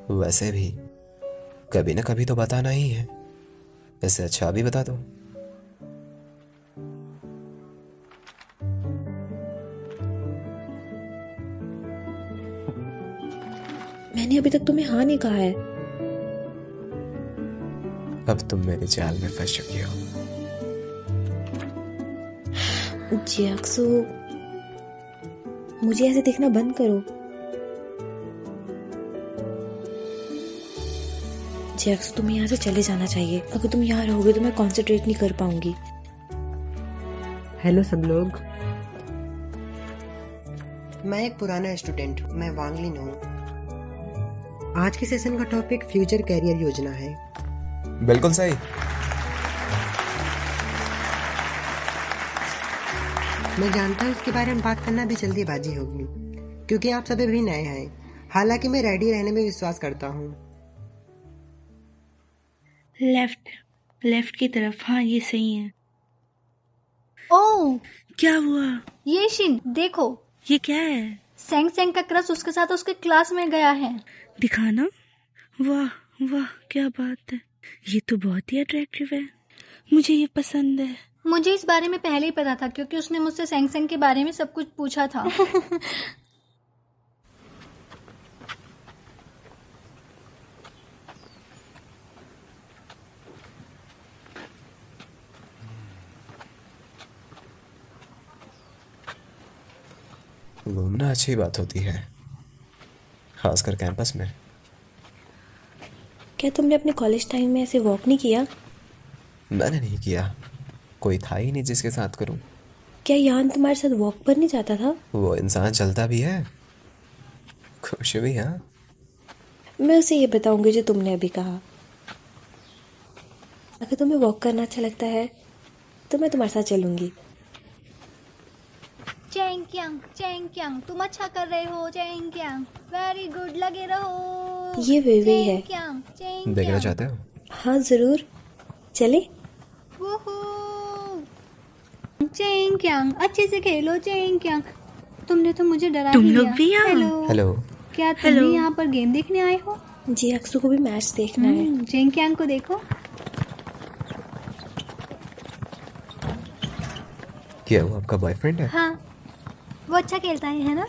वैसे भी कभी ना कभी तो बताना ही है, इससे अच्छा भी बता दो। मैंने अभी तक तुम्हें हाँ नहीं कहा है। अब तुम मेरे जाल में फंस चुकी हो। जियाक्सु, मुझे ऐसे देखना बंद करो। जियाक्सु, तुम्हें यहाँ से चले जाना चाहिए। अगर तुम यहाँ रहोगे तो मैं कंसंट्रेट नहीं कर पाऊंगी। हेलो सब लोग, मैं एक पुराना स्टूडेंट हूँ, मैं वांगलिन हूँ। आज के सेशन का टॉपिक फ्यूचर कैरियर योजना है। बिल्कुल सही। मैं जानता हूँ इसके बारे में बात करना भी जल्दीबाजी होगी, क्योंकि आप सभी भी नए हैं। हालांकि मैं रेडी रहने में विश्वास करता हूँ। लेफ्ट की तरफ। हाँ, ये सही है। ओह, क्या हुआ? ये शिन देखो, ये क्या है? सेंग सेंग का क्रश उसके साथ उसके क्लास में गया है। दिखाना। वाह वाह, क्या बात है। ये तो बहुत ही अट्रैक्टिव है, मुझे ये पसंद है। मुझे इस बारे में पहले ही पता था, क्योंकि उसने मुझसे सेंग सेंग के बारे में सब कुछ पूछा था। घूमना अच्छी बात होती है, खासकर कैंपस में। क्या तुमने अपने कॉलेज टाइम में ऐसे वॉक नहीं किया? मैंने नहीं किया, कोई था ही नहीं जिसके साथ करूं। क्या यान तुम्हारे साथ वॉक पर नहीं जाता था? वो इंसान चलता भी है, खुश भी। हाँ, मैं उसे ये बताऊंगी जो तुमने अभी कहा। अगर तुम्हें वॉक करना अच्छा लगता है तो मैं तुम्हारे साथ चलूंगी। चेंग क्यांग, तुम अच्छा कर रहे हो। चेंग क्यांग, वेरी गुड, लगे रहो। ये वे है। देखना चाहते हो? हाँ जरूर, चले। चेंग क्यांग, अच्छे से खेलो। चेंग क्यांग, तुमने तो मुझे डरा तुम ही लोग दिया। भी यहाँ? हेलो। क्या तुम भी यहाँ पर गेम देखने आए हो? जी, अक्सू को भी मैच देखना है। चेंग क्यांग को देखो। क्या वो आपका बॉयफ्रेंड है? हाँ, वो अच्छा खेलता है ना?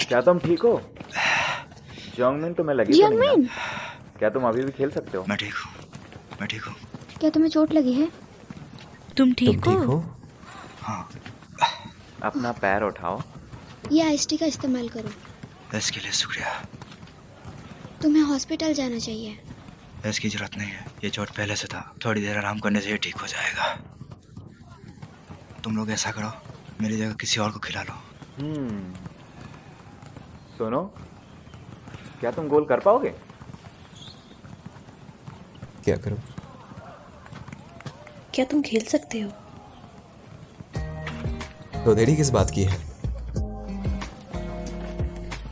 क्या तुम ठीक हो? जोंगमिन तुम्हें लगी तो नहीं ना? क्या तुम अभी भी खेल सकते हो? मैं ठीक हूँ। क्या तुम्हें चोट लगी है? तुम ठीक हो? हाँ। अपना पैर उठाओ। ये आइसटी का इस्तेमाल करो। इसके लिए शुक्रिया। तुम्हें हॉस्पिटल जाना चाहिए। इसकी जरूरत नहीं है, ये चोट पहले से था। थोड़ी देर आराम करने से ये ठीक हो जाएगा। तुम लोग ऐसा करो, मेरी जगह किसी और को खिला लो। सुनो, क्या तुम गोल कर पाओगे? क्या करूं? क्या तुम खेल सकते हो? तो देरी किस बात की है?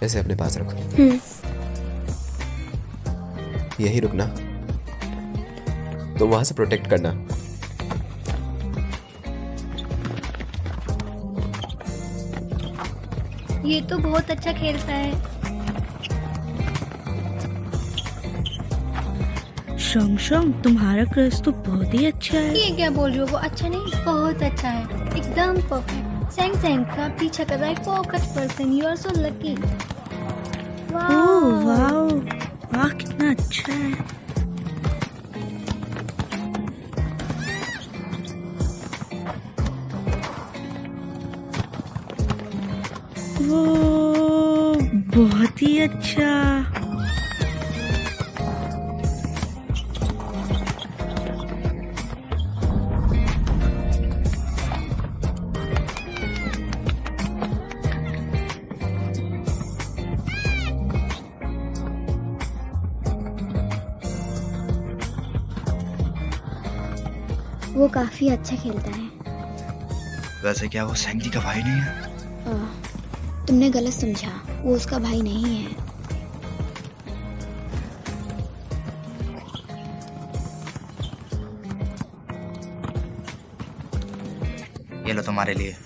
ऐसे अपने पास रखो। यही रुकना, तो वहां से प्रोटेक्ट करना। ये तो बहुत अच्छा खेलता है। शोंग, तुम्हारा क्रश तो बहुत ही अच्छा है। ये क्या बोल रही हो? वो अच्छा नहीं, बहुत अच्छा है, एकदम परफेक्ट। सेंग सेंग का पीछा कर रहा है focus person. You are so lucky. Oh वाह, कितना अच्छा है। वो बहुत ही अच्छा। वो काफी अच्छा खेलता है। वैसे क्या वो सेंग जी का भाई नहीं है? तुमने गलत समझा, वो उसका भाई नहीं है। ये लो तुम्हारे लिए।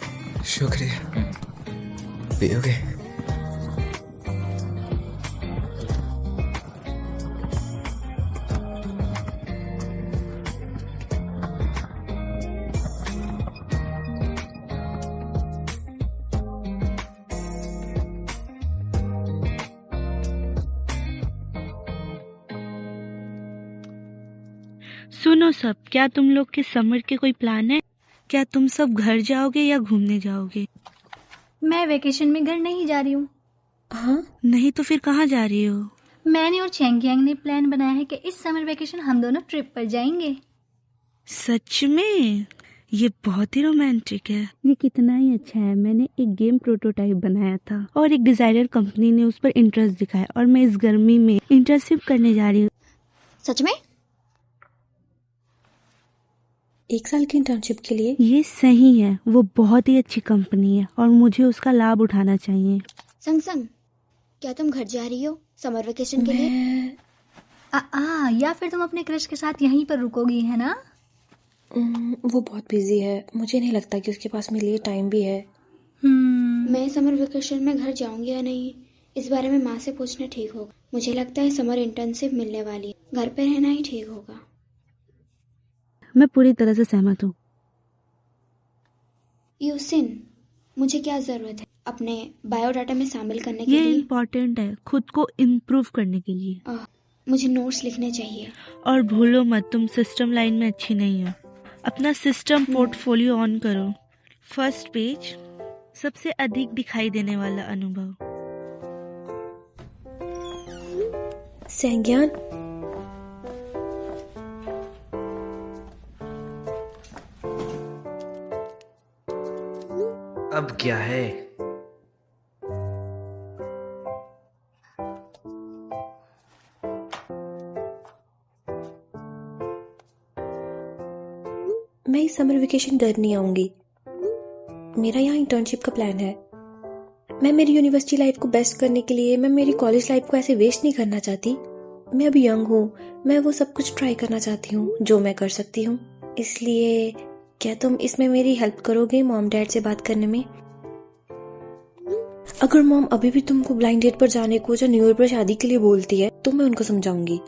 शुक्रिया। पियोगे? सुनो सब, क्या तुम लोग के समर के कोई प्लान है? क्या तुम सब घर जाओगे या घूमने जाओगे? मैं वेकेशन में घर नहीं जा रही हूँ। हाँ, नहीं तो फिर कहाँ जा रही हो? मैंने और चैंगयांग ने प्लान बनाया है कि इस समर वेकेशन हम दोनों ट्रिप पर जाएंगे। सच में? ये बहुत ही रोमांटिक है। ये कितना ही अच्छा है। मैंने एक गेम प्रोटोटाइप बनाया था और एक डिजाइनर कंपनी ने उस पर इंटरेस्ट दिखाया और मैं इस गर्मी में इंटर्नशिप करने जा रही हूँ। सच में? 1 साल की इंटर्नशिप के लिए? ये सही है, वो बहुत ही अच्छी कंपनी है और मुझे उसका लाभ उठाना चाहिए। संग संग, क्या तुम घर जा रही हो समर वेकेशन के लिए? या फिर तुम अपने क्रश के साथ यहीं पर रुकोगी, है ना? वो बहुत बिजी है, मुझे नहीं लगता कि उसके पास मेरे लिए टाइम भी है। मैं समर वेकेशन में घर जाऊंगी या नहीं, इस बारे में माँ से पूछना ठीक होगा। मुझे लगता है समर इंटर्नशिप मिलने वाली है, घर पे रहना ही ठीक होगा। मैं पूरी तरह से सहमत हूँ। यूसिन, मुझे क्या जरूरत है अपने बायोडाटा में शामिल करने के ये लिए? इम्पोर्टेंट है खुद को इम्प्रूव करने के लिए। मुझे नोट्स लिखने चाहिए। और भूलो मत, तुम सिस्टम लाइन में अच्छी नहीं हो। अपना सिस्टम पोर्टफोलियो ऑन करो। फर्स्ट पेज, सबसे अधिक दिखाई देने वाला अनुभव। संज्ञान, अब क्या है? मैं इस समर वेकेशन घर नहीं आऊंगी। मेरा यहाँ इंटर्नशिप का प्लान है। मैं मेरी यूनिवर्सिटी लाइफ को बेस्ट करने के लिए, मैं मेरी कॉलेज लाइफ को ऐसे वेस्ट नहीं करना चाहती। मैं अभी यंग हूँ, मैं वो सब कुछ ट्राई करना चाहती हूँ जो मैं कर सकती हूँ। इसलिए क्या तुम इसमें मेरी हेल्प करोगे मॉम डैड से बात करने में? अगर मॉम अभी भी तुमको ब्लाइंड डेट पर जाने को या न्यू ईयर पर शादी के लिए बोलती है तो मैं उनको समझाऊंगी।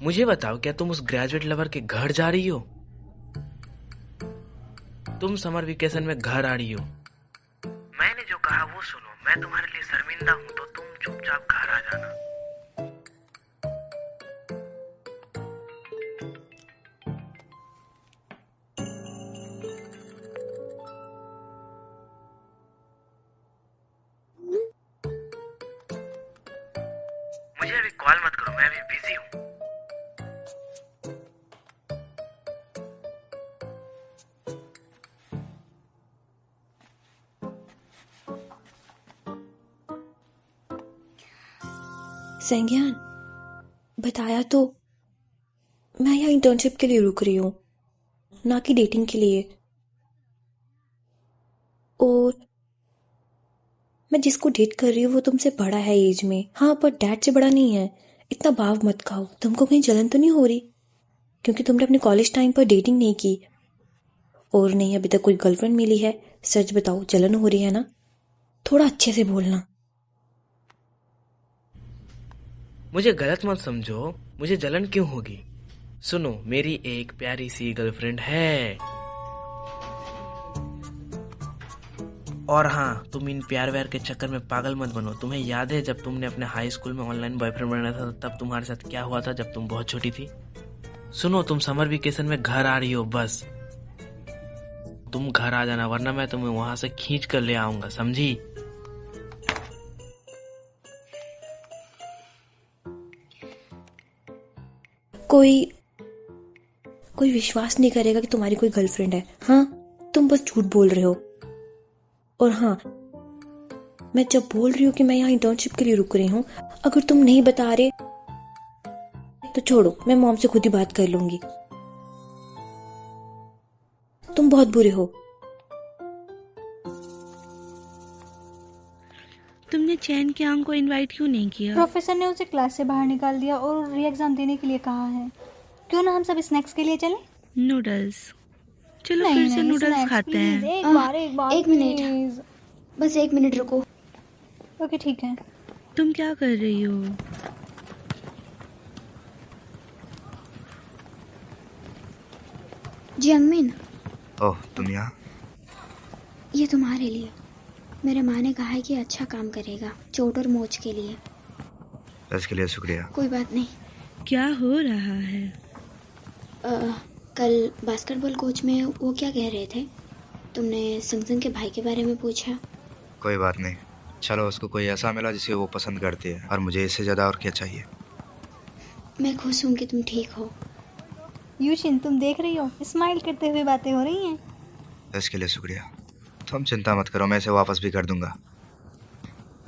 मुझे बताओ, क्या तुम उस ग्रेजुएट लवर के घर जा रही हो? तुम समर वेकेशन में घर आ रही हो। मैंने जो कहा वो सुनो। मैं तुम्हारे लिए शर्मिंदा हूं तो तुम चुपचाप घर आ जाना। मुझे अभी कॉल मत करो, मैं अभी बिजी हूँ। संज्ञान, बताया तो, मैं यहाँ इंटर्नशिप के लिए रुक रही हूँ, ना कि डेटिंग के लिए। और मैं जिसको डेट कर रही हूँ वो तुमसे बड़ा है एज में, हाँ, पर डैड से बड़ा नहीं है। इतना भाव मत खाओ। तुमको कहीं जलन तो नहीं हो रही क्योंकि तुमने अपने कॉलेज टाइम पर डेटिंग नहीं की और नहीं अभी तक कोई गर्लफ्रेंड मिली है? सच बताओ, जलन हो रही है ना? थोड़ा अच्छे से बोलना। मुझे गलत मत समझो, मुझे जलन क्यों होगी? सुनो, मेरी एक प्यारी सी गर्लफ्रेंड है। और हाँ, तुम इन प्यार व्यार के चक्कर में पागल मत बनो। तुम्हें याद है जब तुमने अपने हाई स्कूल में ऑनलाइन बॉयफ्रेंड बनाया था तब तुम्हारे साथ क्या हुआ था जब तुम बहुत छोटी थी? सुनो, तुम समर वेकेशन में घर आ रही हो, बस तुम घर आ जाना, वरना मैं तुम्हें वहां से खींच कर ले आऊंगा, समझी? कोई विश्वास नहीं करेगा कि तुम्हारी कोई गर्लफ्रेंड है। हाँ, तुम बस झूठ बोल रहे हो। और हाँ, मैं जब बोल रही हूँ कि मैं यहाँ इंटर्नशिप के लिए रुक रही हूँ, अगर तुम नहीं बता रहे तो छोड़ो, मैं मॉम से खुद ही बात कर लूंगी। तुम बहुत बुरे हो। तुमने चैन के आंग को इनवाइट क्यों नहीं किया? प्रोफेसर ने उसे क्लास से बाहर निकाल दिया और री एग्जाम देने के लिए कहा है। क्यों ना हम सब स्नैक्स के लिए चलें? नूडल्स, चलो फिर से नूडल्स खाते हैं। एक बार एक मिनट, बस 1 मिनट रुको। ओके, ठीक है। तुम क्या कर रही हो? जियांगमिन, ओह, तुम यहाँ? ये तुम्हारे लिए। मेरे माँ ने कहा है कि अच्छा काम करेगा, चोट और मोच के लिए। इसके लिए शुक्रिया। कोई बात नहीं। क्या हो रहा है? कल बास्केटबॉल कोच में वो क्या कह रहे थे? तुमने संगसंग के भाई के बारे में पूछा। कोई बात नहीं, चलो उसको कोई ऐसा मिला जिसे वो पसंद करती है, और मुझे इससे ज्यादा और क्या चाहिए। मैं खुश हूँ कि तुम ठीक हो। यूशिन, तुम देख रही हो, स्माइल करते हुए बातें हो रही हैं। इसके लिए शुक्रिया। तुम चिंता मत करो, मैं इसे वापस भी कर दूंगा।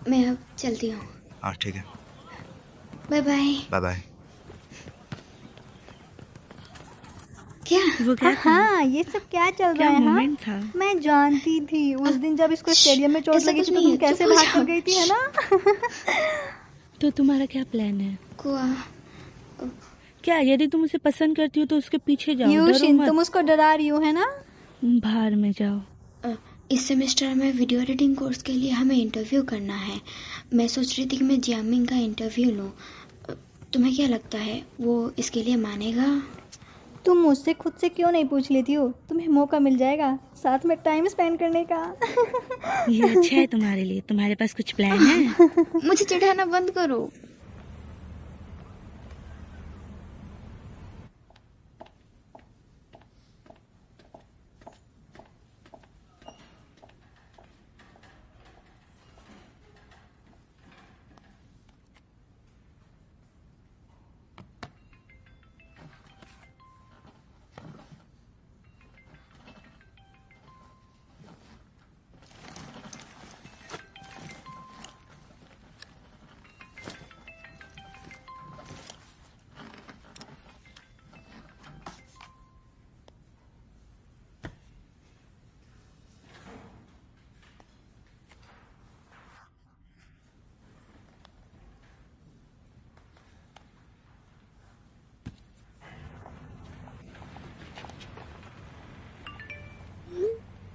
मैं अब चलती हूँ। हाँ ठीक है, बाय बाय। Bye bye. क्या? वो क्या था? हाँ, ये सब क्या चल क्या रहा है? मोमेंट था? मैं जानती थी उस दिन जब इसको स्टेडियम में चोट ऐसा लगी कुछ थी तो नहीं तुम है, कैसे चुप हो भाग कर जाओ। गई थी, है ना? तो तुम्हारा क्या प्लान है? कुआ, क्या यदि तुम उसे पसंद करती हो तो उसके पीछे जाओ, डरो यूशिन, मत। तुम उसको डरा रही हो, है ना? बाहर में जाओ। इस सेमेस्टर में वीडियो एडिटिंग कोर्स के लिए हमें इंटरव्यू करना है। मैं सोच रही थी कि मैं जियांगमिन का इंटरव्यू लूँ। तुम्हें क्या लगता है, वो इसके लिए मानेगा? तुम मुझसे खुद से क्यों नहीं पूछ लेती हो? तुम्हें मौका मिल जाएगा साथ में टाइम स्पेंड करने का। ये अच्छा है तुम्हारे लिए। तुम्हारे पास कुछ प्लान है? मुझे चिढ़ाना बंद करो।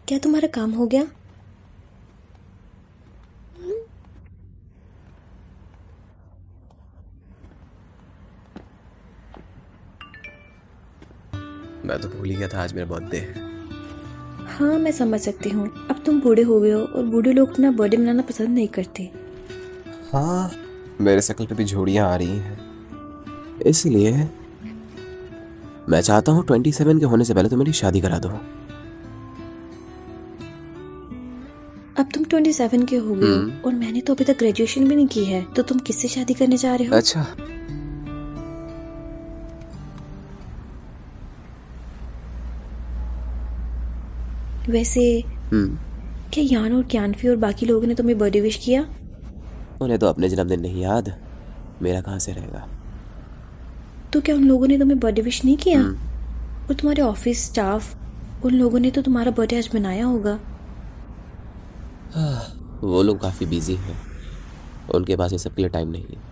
क्या तुम्हारा काम हो गया? मैं तो भूल ही गया था आज मेरा बर्थडे है। हाँ, मैं समझ सकती हूँ। अब तुम बूढ़े हो गए हो और बूढ़े लोग अपना बर्थडे मनाना पसंद नहीं करते। हाँ, मेरे शक्ल पे भी झुर्रियाँ आ रही हैं, इसलिए मैं चाहता हूँ 27 के होने से पहले तो मेरी शादी करा दो। अब तुम 27 के हो गए हो और मैंने तो अभी तक ग्रेजुएशन भी नहीं की है, तो तुम किससे शादी करने जा रहे हो? अच्छा, वैसे क्या यान और क्यानफी और बाकी लोगों ने तुम्हें बर्थडे विश किया? उन्हें तो अपने जन्मदिन नहीं याद, मेरा कहाँ से रहेगा। तो क्या उन लोगों ने तुम्हें बर्थडे विश नहीं किया? और तुम्हारे ऑफिस स्टाफ, उन लोगों ने तो तुम्हारा बर्थडे आज मनाया होगा। वो लोग काफ़ी बिजी हैं, उनके पास ये सब के लिए टाइम नहीं है।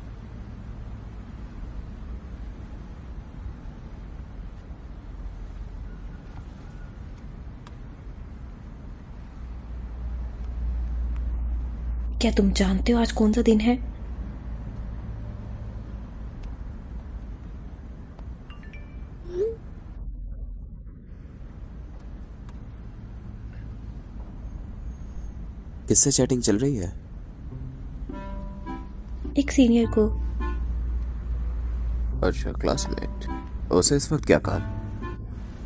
क्या तुम जानते हो आज कौन सा दिन है? किससे चैटिंग चल रही है? एक सीनियर को। अच्छा, क्लासमेट। उसे इस वक्त क्या काम?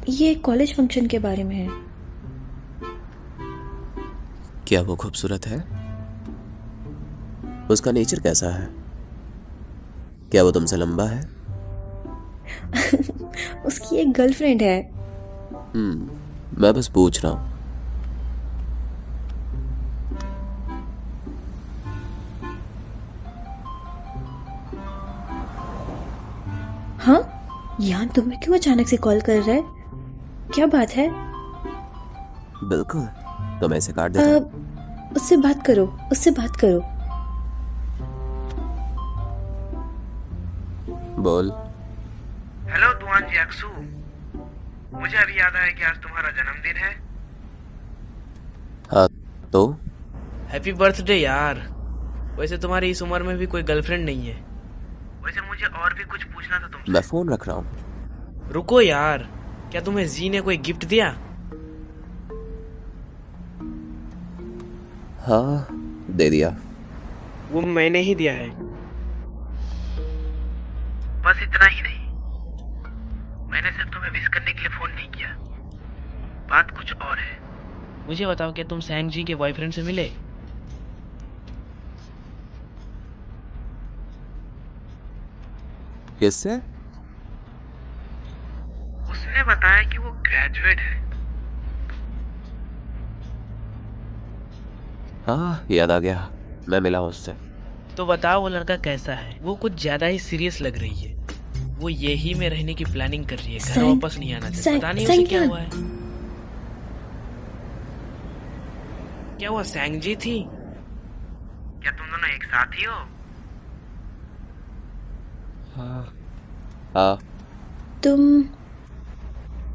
ये कॉलेज फंक्शन के बारे में है। क्या वो खूबसूरत है? उसका नेचर कैसा है? क्या वो तुमसे लंबा है? उसकी एक गर्लफ्रेंड है। मैं बस पूछ रहा हूँ। हाँ, यान तुम्हें क्यों अचानक से कॉल कर रहा है? क्या बात है? बिल्कुल, तो मैं इसे काट देता हूँ। उससे बात करो, उससे बात करो। बोल। हेलो दुआन जियाक्सू, मुझे अभी याद आया कि आज तुम्हारा जन्मदिन है। हाँ तो? हैप्पी बर्थडे यार। वैसे तुम्हारी इस उम्र में भी कोई गर्लफ्रेंड नहीं है। वैसे मुझे और भी कुछ पूछना था तुमसे। मैं फोन रख रहा हूँ। रुको यार, क्या तुम्हें जी ने कोई गिफ्ट दिया? हाँ, दे दिया। वो मैंने ही दिया है। बस इतना ही नहीं, मैंने सिर्फ तुम्हें विश करने के लिए फोन नहीं किया, बात कुछ और है। मुझे बताओ, क्या तुम सैंग जी के बॉयफ्रेंड से मिले? किससे? उसने बताया कि वो ग्रेजुएट है। हाँ, याद आ गया, मैं मिला उससे। तो बताओ वो लड़का कैसा है? वो कुछ ज्यादा ही सीरियस लग रही है। वो यही में रहने की प्लानिंग कर रही है, घर वापस नहीं आना चाहती। पता नहीं उसे क्या हुआ है। क्या वो सैंग जी थी? क्या तुम दोनों एक साथ ही हो? हाँ।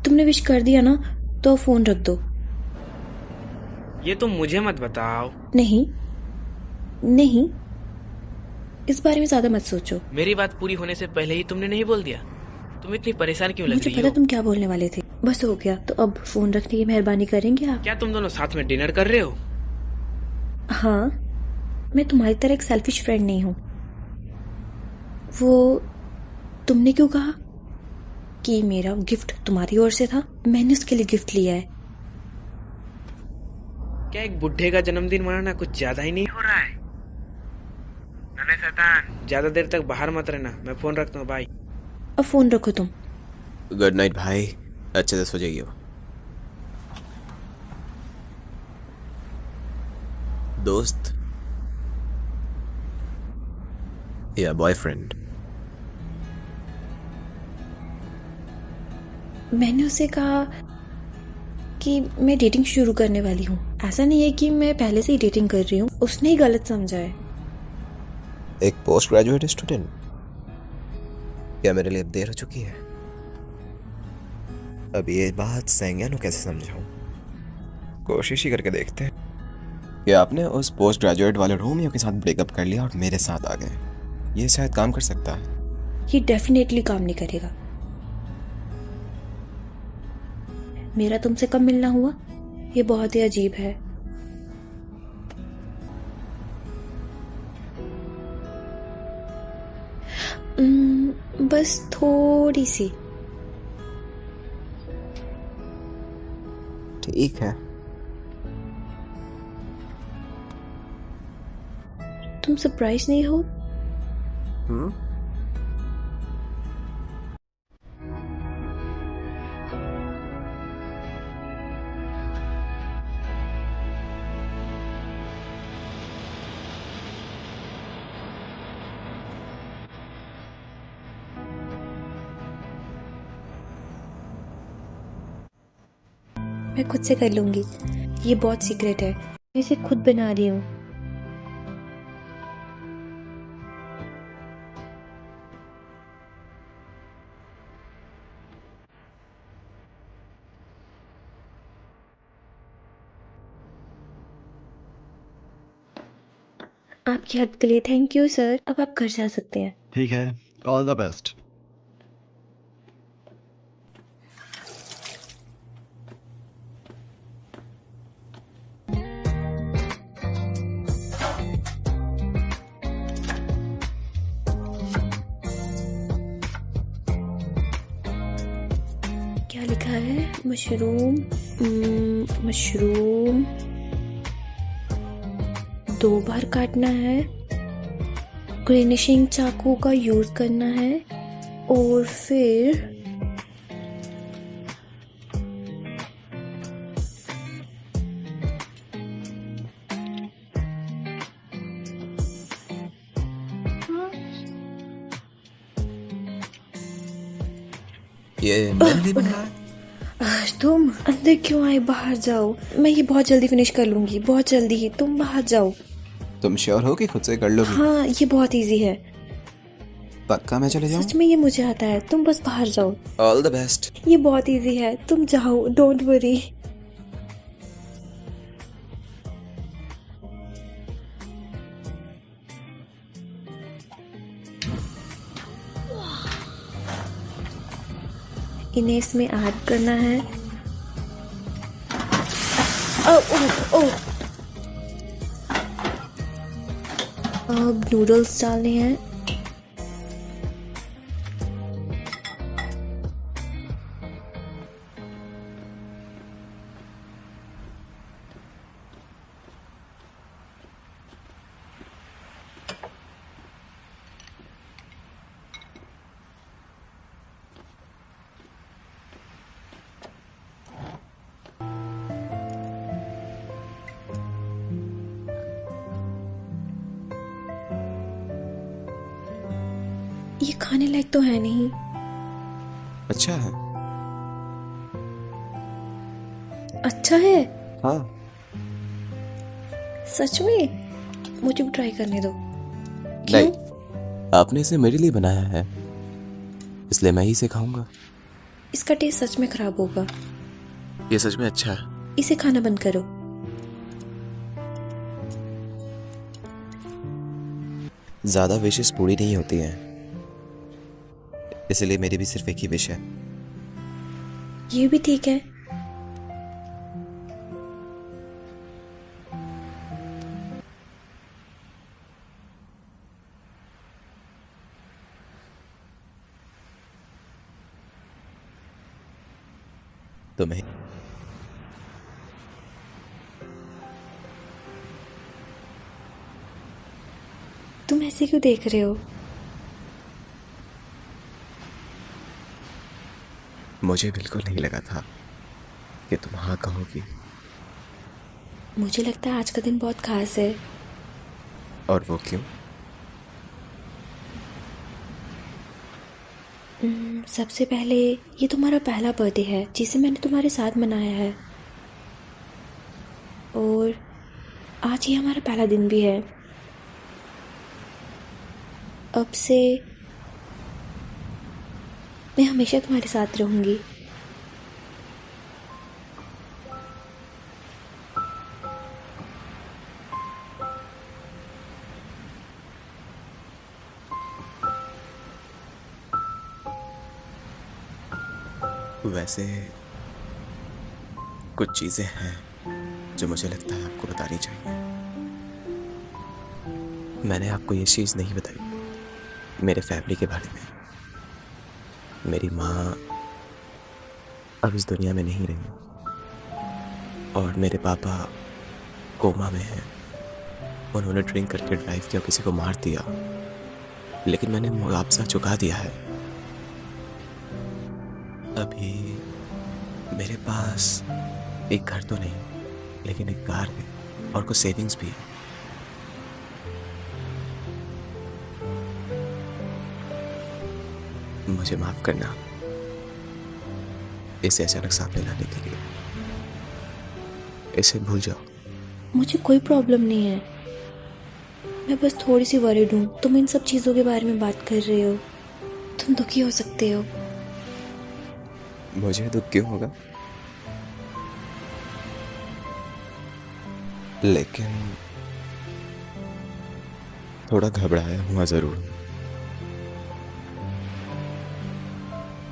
तुमने विश कर दिया ना, तो फोन रख दो। ये तुम मुझे मत बताओ। नहीं, इस बारे में ज्यादा मत सोचो। मेरी बात पूरी होने से पहले ही तुमने नहीं बोल दिया। तुम इतनी परेशान क्यों लग रही हो? मुझे पता तुम क्या बोलने वाले थे। बस हो गया, तो अब फोन रखने की मेहरबानी करेंगे आप? क्या तुम दोनों साथ में डिनर कर रहे हो? हाँ, मैं तुम्हारी तरह एक सेल्फिश फ्रेंड नहीं हूँ। वो तुमने क्यों कहा कि मेरा गिफ्ट तुम्हारी ओर से था? मैंने उसके लिए गिफ्ट लिया है। क्या एक बुढ़े का जन्मदिन मनाना कुछ ज्यादा ही नहीं हो रहा है? नन्हे शैतान, ज्यादा देर तक बाहर मत रहना। मैं फोन रखता हूँ, बाय। अब फोन रखो तुम। गुड नाइट भाई, अच्छे से सो जाइए। दोस्त या बॉयफ्रेंड? मैंने उसे कहा कि मैं डेटिंग शुरू करने वाली हूँ। ऐसा नहीं है कि मैं पहले से ही डेटिंग कर रही हूँ। उसने ही गलत समझा है। एक पोस्ट ग्रेजुएट स्टूडेंट? क्या मेरे लिए अब देर हो चुकी है? अब ये बात सैंग्यानो कैसे समझाऊं? कोशिश ही करके देखते हैं। क्या आपने उस पोस्ट ग्रेजुएट वाले रोमियो के साथ ब्रेकअप कर लिया और मेरे साथ आ गए? ये शायद काम कर सकता है। ये डेफिनेटली काम नहीं करेगा। मेरा तुमसे कब मिलना हुआ? ये बहुत ही अजीब है। बस थोड़ी सी। ठीक है। तुम सरप्राइज नहीं हो? मैं खुद से कर लूंगी। ये बहुत सीक्रेट है। मैं इसे खुद बना रही हूँ। आपकी हेल्प के लिए थैंक यू सर। अब आप घर जा सकते हैं। ठीक है, ऑल द बेस्ट। क्या लिखा है? मशरूम। मशरूम 2 बार काटना है। ग्रेनिशिंग चाकू का यूज करना है और फिर ये मैंने नहीं बनाया। तुम अंदर क्यों आए? बाहर जाओ। मैं ये बहुत जल्दी फिनिश कर लूंगी, बहुत जल्दी ही। तुम बाहर जाओ। तुम श्योर हो कि खुद से कर लोगी? हाँ, ये बहुत इजी है। पक्का मैं चले जाऊं? सच में ये मुझे आता है। तुम बस बाहर जाओ। All the best. ये बहुत इजी है। तुम जाओ, डोंट वरी। इन्हें इसमें ऐड करना है। अब नूडल्स डालने हैं। ये खाने लायक तो है नहीं। अच्छा है। अच्छा है? हाँ। सच में? मुझे भी ट्राई करने दो। नहीं, आपने इसे मेरे लिए बनाया है, इसलिए मैं ही इसे खाऊंगा। इसका टेस्ट सच में खराब होगा। ये सच में अच्छा है। इसे खाना बंद करो। ज्यादा विशेष पूरी नहीं होती हैं, इसलिए मेरी भी सिर्फ एक ही विश है। ये भी ठीक है। तुम्हें तुम ऐसे क्यों देख रहे हो? मुझे बिल्कुल नहीं लगा था कि तुम हाँ कहोगी। मुझे लगता है आज का दिन बहुत खास है। और वो क्यों? सबसे पहले ये तुम्हारा पहला बर्थडे है जिसे मैंने तुम्हारे साथ मनाया है, और आज ये हमारा पहला दिन भी है। अब से मैं हमेशा तुम्हारे साथ रहूंगी। वैसे कुछ चीजें हैं जो मुझे लगता है आपको बतानी चाहिए। मैंने आपको ये चीज नहीं बताई मेरे फैमिली के बारे में। मेरी माँ अब इस दुनिया में नहीं रही और मेरे पापा कोमा में हैं। उन्होंने ड्रिंक करके ड्राइव किया, किसी को मार दिया, लेकिन मैंने मुआवजा चुका दिया है। अभी मेरे पास एक घर तो नहीं, लेकिन एक कार है और कुछ सेविंग्स भी है। मुझे माफ करना इसे अचानक सामने लाने के लिए। इसे भूल जाओ। मुझे कोई प्रॉब्लम नहीं है, मैं बस थोड़ी सी वरीड हूँ। तुम इन सब चीज़ों के बारे में बात कर रहे हो, तुम दुखी हो सकते हो। मुझे दुख क्यों होगा? लेकिन थोड़ा घबराया हुआ जरूर।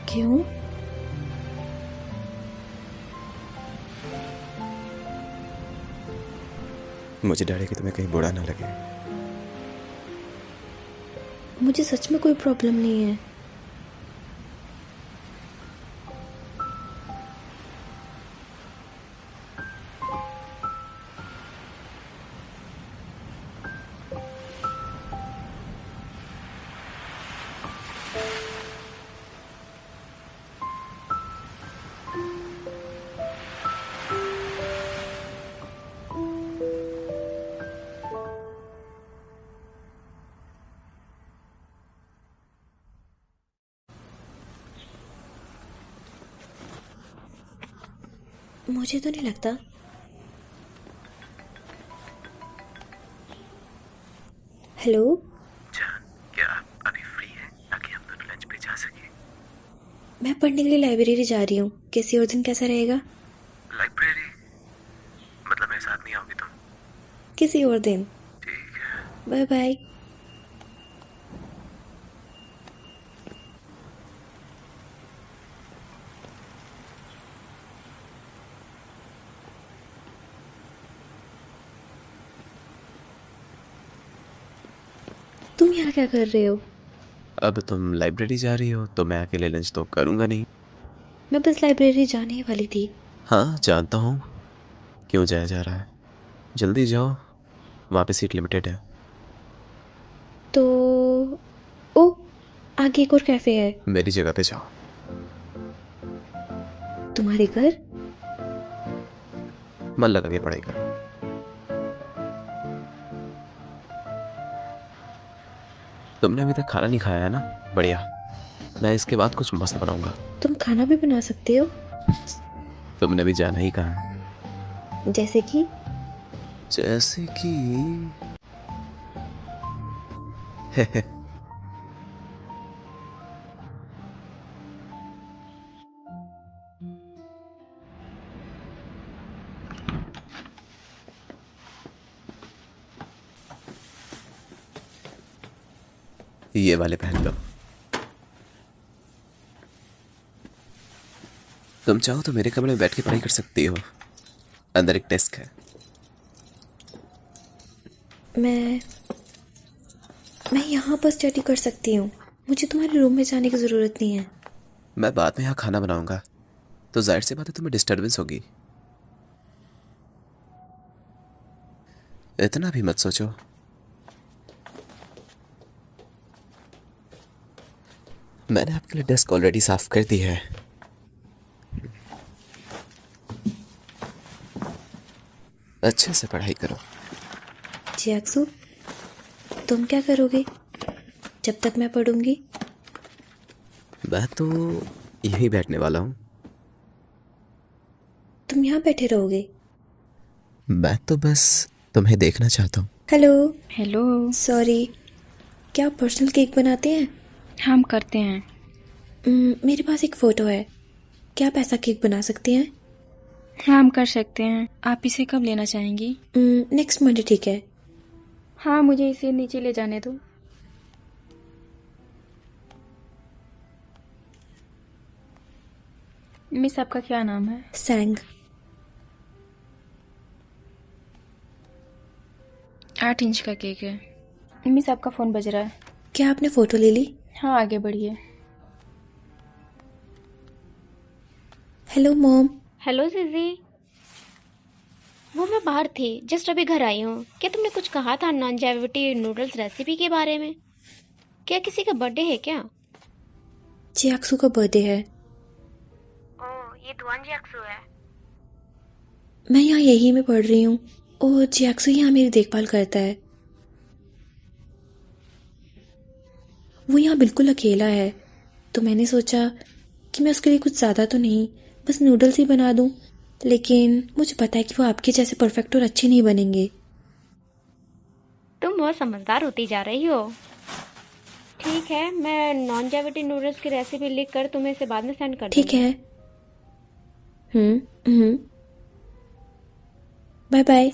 क्यों? मुझे डर है कि तुम्हें कहीं बुरा ना लगे। मुझे सच में कोई प्रॉब्लम नहीं है। मुझे तो नहीं लगता। हेलो, क्या आप अभी फ्री है ताकि हम दोनों लंच पे जा सके? मैं पढ़ने के लिए लाइब्रेरी जा रही हूँ। किसी और दिन कैसा रहेगा? लाइब्रेरी? मतलब मेरे साथ नहीं आओगी तुम? किसी और दिन। ठीक है, बाय बाय। तुम यहाँ क्या कर रहे हो? अब तुम लाइब्रेरी जा रही हो तो मैं अकेले लंच तो करूँगा नहीं। मैं बस लाइब्रेरी जाने ही वाली थी। हाँ जानता हूँ क्यों जाया जा रहा है। जल्दी जाओ, वहाँ पे सीट लिमिटेड है। तो ओ, आगे एक और कैफे है। मेरी जगह पे जाओ। तुम्हारे घर? मन लगा के पढ़ाई करो। तुमने अभी तक खाना नहीं खाया है ना? बढ़िया, मैं इसके बाद कुछ मस्त बनाऊंगा। तुम खाना भी बना सकते हो? तुमने भी जाना ही कहा। जैसे कि ये वाले पहन लो। तुम चाहो तो मेरे कमरे में बैठ के पढ़ाई कर सकती हो। अंदर एक डेस्क है। मैं यहाँ पर स्टडी कर सकती हूँ। मुझे तुम्हारे रूम में जाने की ज़रूरत नहीं है। मैं बाद में यहाँ खाना बनाऊंगा तो जाहिर सी बात है तुम्हें डिस्टर्बेंस होगी। इतना भी मत सोचो। मैंने आपके लिए डेस्क ऑलरेडी साफ कर दी है। अच्छे से पढ़ाई करो। जियाक्सु, तुम क्या करोगे जब तक मैं पढ़ूंगी? मैं तो यहीं बैठने वाला हूँ। तुम यहाँ बैठे रहोगे? मैं तो बस तुम्हें देखना चाहता हूँ। हेलो। हेलो। सॉरी, क्या आप पर्सनल केक बनाते हैं? हम करते हैं। मेरे पास एक फ़ोटो है, क्या आप ऐसा केक बना सकते हैं? हाँ, हम कर सकते हैं। आप इसे कब लेना चाहेंगी? नेक्स्ट मंडे ठीक है। हाँ, मुझे इसे नीचे ले जाने दो। मिस, आपका क्या नाम है? सैंग। 8 इंच का केक है। मिस, आपका फोन बज रहा है। क्या आपने फ़ोटो ले ली? हाँ, आगे बढ़िए। Hello mom. हेलो जीजी। वो मैं बाहर थी, जस्ट अभी घर आई हूँ। क्या तुमने कुछ कहा था नॉनजेविटी नूडल्स रेसिपी के बारे में? क्या किसी का बर्थडे है क्या? जियाक्सु का बर्थडे है। ओह, ये दुआन जियाक्सु है। मैं यहाँ यही में पढ़ रही हूँ और जियाक्सु यहाँ मेरी देखभाल करता है। वो यहाँ बिल्कुल अकेला है तो मैंने सोचा कि मैं उसके लिए कुछ ज़्यादा तो नहीं, बस नूडल्स ही बना दूँ। लेकिन मुझे पता है कि वो आपके जैसे परफेक्ट और अच्छे नहीं बनेंगे। तुम बहुत समझदार होती जा रही हो। ठीक है, मैं नॉनजेविटी नूडल्स की रेसिपी लिख कर तुम्हें इसे बाद में सेंड कर दूंगी। ठीक है। Bye bye.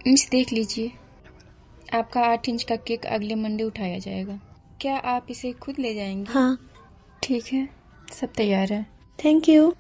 मिस, देख लीजिए, आपका 8 इंच का केक अगले मंडे उठाया जाएगा। क्या आप इसे खुद ले जाएंगे? हाँ। ठीक है, सब तैयार है। Thank you.